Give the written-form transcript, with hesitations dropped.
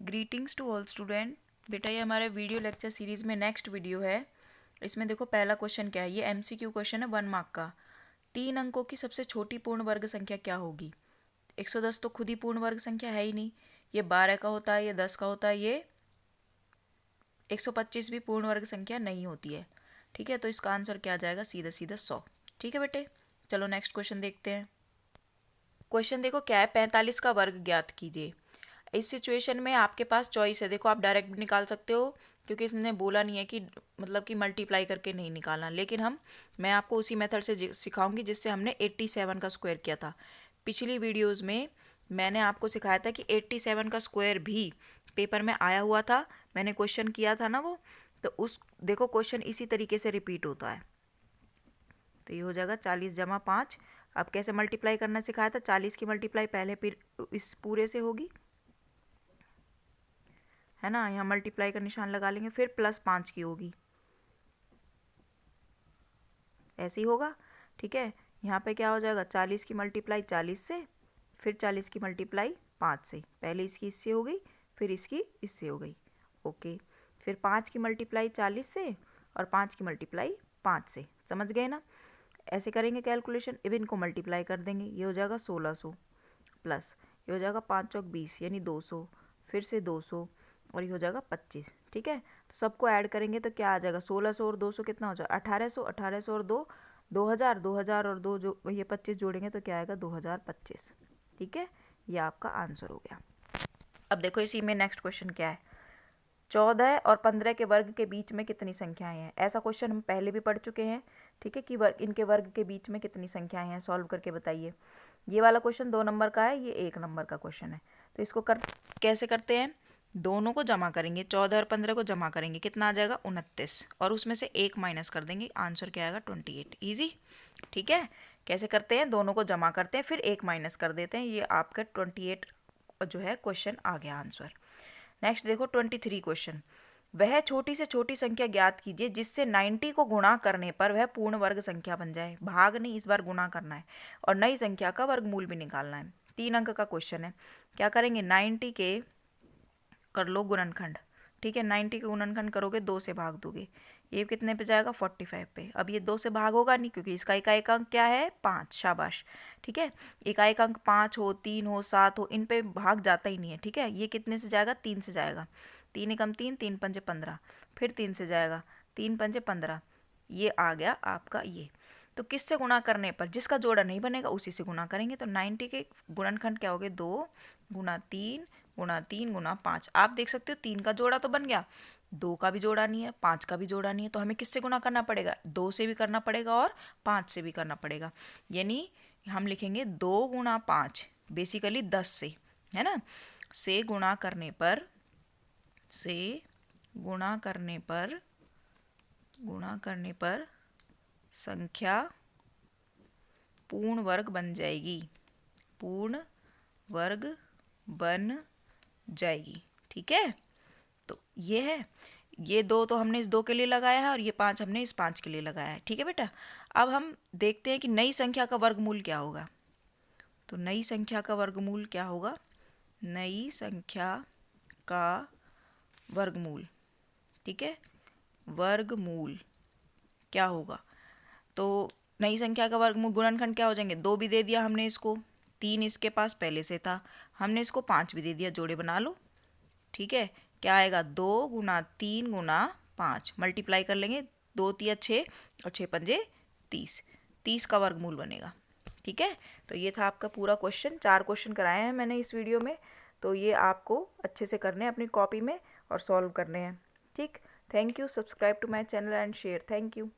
Greetings to all student. बेटा ये हमारे वीडियो लेक्चर सीरीज़ में नेक्स्ट वीडियो है। इसमें देखो पहला क्वेश्चन क्या है, ये एमसीक्यू क्वेश्चन है 1 मार्क का। 3 अंकों की सबसे छोटी पूर्ण वर्ग संख्या क्या होगी। 110 तो खुद ही पूर्ण वर्ग संख्या है ही नहीं, ये 12 का होता है, ये 10 का होता है, ये 125 भी पूर्ण वर्ग संख्या नहीं होती है। ठीक है, तो इसका आंसर क्या आ जाएगा, सीधा सीधा 100। ठीक है बेटे, चलो नेक्स्ट क्वेश्चन देखते हैं। क्वेश्चन देखो क्या है, 45 का वर्ग ज्ञात कीजिए। इस सिचुएशन में आपके पास चॉइस है, देखो आप डायरेक्ट भी निकाल सकते हो क्योंकि इसने बोला नहीं है कि मतलब कि मल्टीप्लाई करके नहीं निकालना, लेकिन मैं आपको उसी मेथड से सिखाऊंगी जिससे हमने 87 का स्क्वायर किया था। पिछली वीडियोस में मैंने आपको सिखाया था कि 87 का स्क्वायर भी पेपर में आया हुआ था, मैंने क्वेश्चन किया था ना वो, तो उस देखो क्वेश्चन इसी तरीके से रिपीट होता है। तो ये हो जाएगा 40 जमा 5। अब कैसे मल्टीप्लाई करना सिखाया था, 40 की मल्टीप्लाई पहले फिर इस पूरे से होगी, है ना, यहाँ मल्टीप्लाई का निशान लगा लेंगे, फिर +5 की होगी, ऐसे ही होगा। ठीक है, यहाँ पे क्या हो जाएगा, 40 की मल्टीप्लाई 40 से, फिर 40 की मल्टीप्लाई 5 से, पहले इसकी इससे हो गई, फिर इसकी इससे हो गई। ओके, फिर 5 की मल्टीप्लाई 40 से और 5 की मल्टीप्लाई 5 से, समझ गए ना। ऐसे करेंगे कैलकुलेशन, अब इनको मल्टीप्लाई कर देंगे, ये हो जाएगा 1600 प्लस ये हो जाएगा 5 चौक 20 यानी 200, फिर से 200 और ये हो जाएगा 25। ठीक है, तो सबको ऐड करेंगे तो क्या आ जाएगा, 1600 और 200 कितना हो जाएगा 1800, 1800 और 2 2000, 2000 और 2 जो ये 25 जोड़ेंगे तो क्या आएगा 2025। ठीक है, ये आपका आंसर हो गया। अब देखो इसी में नेक्स्ट क्वेश्चन क्या है, 14 और 15 के वर्ग के बीच में कितनी संख्याएं हैं। ऐसा क्वेश्चन हम पहले भी पढ़ चुके हैं। ठीक है, कि इनके वर्ग के बीच में कितनी संख्याएं हैं, सॉल्व करके बताइए। ये वाला क्वेश्चन 2 नंबर का है, ये 1 नंबर का क्वेश्चन है। तो इसको कैसे करते हैं, दोनों को जमा करेंगे, 14 और 15 को जमा करेंगे, कितना आ जाएगा 29, और उसमें से 1 माइनस कर देंगे, आंसर क्या आएगा 28। ईजी। ठीक है, कैसे करते हैं, दोनों को जमा करते हैं, फिर 1 माइनस कर देते हैं, ये आपका 28 जो है क्वेश्चन आ गया आंसर। नेक्स्ट देखो 23 क्वेश्चन, वह छोटी से छोटी संख्या ज्ञात कीजिए जिससे 90 को गुणा करने पर वह पूर्ण वर्ग संख्या बन जाए। भाग नहीं, इस बार गुणा करना है और नई संख्या का वर्गमूल भी निकालना है। 3 अंक का क्वेश्चन है, क्या करेंगे, 90 के कर लो गुणनखंड। ठीक है, 90 के गुणनखंड करोगे 2 से भाग दोगे, ये कितने पे जाएगा 45 पे। अब ये 2 से भाग होगा नहीं क्योंकि इसका इकाई अंक क्या है 5, शाबाश। ठीक है, इकाई अंक 5 हो, 3 हो, 7 हो, इन पे भाग जाता ही नहीं है। ठीक है, ये कितने से जाएगा 3 से जाएगा, 3 एकम 3, 3 पंजे 15, फिर 3 से जाएगा, 3 पंजे 15, ये आ गया आपका ये। तो किससे गुणा करने पर, जिसका जोड़ा नहीं बनेगा उसी से गुणा करेंगे। तो 90 के गुणनखंड क्या हो गए, 2 गुणा 3 गुणा 3 गुणा 5। आप देख सकते हो 3 का जोड़ा तो बन गया, 2 का भी जोड़ा नहीं है, 5 का भी जोड़ा नहीं है, तो हमें किससे गुणा करना पड़ेगा, 2 से भी करना पड़ेगा और 5 से भी करना पड़ेगा। यानी हम लिखेंगे 2 गुणा 5, बेसिकली 10 से, है ना, से गुणा करने पर, से गुणा करने पर संख्या पूर्ण वर्ग बन जाएगी, पूर्ण वर्ग बन जाएगी। ठीक है, तो ये है, ये 2 तो हमने इस 2 के लिए लगाया है और ये 5 हमने इस 5 के लिए लगाया है। ठीक है बेटा, अब हम देखते हैं कि नई संख्या का वर्गमूल क्या होगा। तो नई संख्या का वर्गमूल क्या होगा, नई संख्या का वर्गमूल, ठीक है, वर्गमूल क्या होगा। तो नई संख्या का वर्गमूल, गुणनखंड क्या हो जाएंगे, 2 भी दे दिया हमने इसको, 3 इसके पास पहले से था, हमने इसको 5 भी दे दिया, जोड़े बना लो। ठीक है, क्या आएगा 2 गुणा 3 गुणा 5, मल्टीप्लाई कर लेंगे, 2 तिया 6 और 6 पंजे 30, 30 का वर्गमूल बनेगा। ठीक है, तो ये था आपका पूरा क्वेश्चन, 4 क्वेश्चन कराए हैं मैंने इस वीडियो में, तो ये आपको अच्छे से करने हैं अपनी कॉपी में और सॉल्व करने हैं। ठीक, thank you, subscribe to my channel and share, thank you.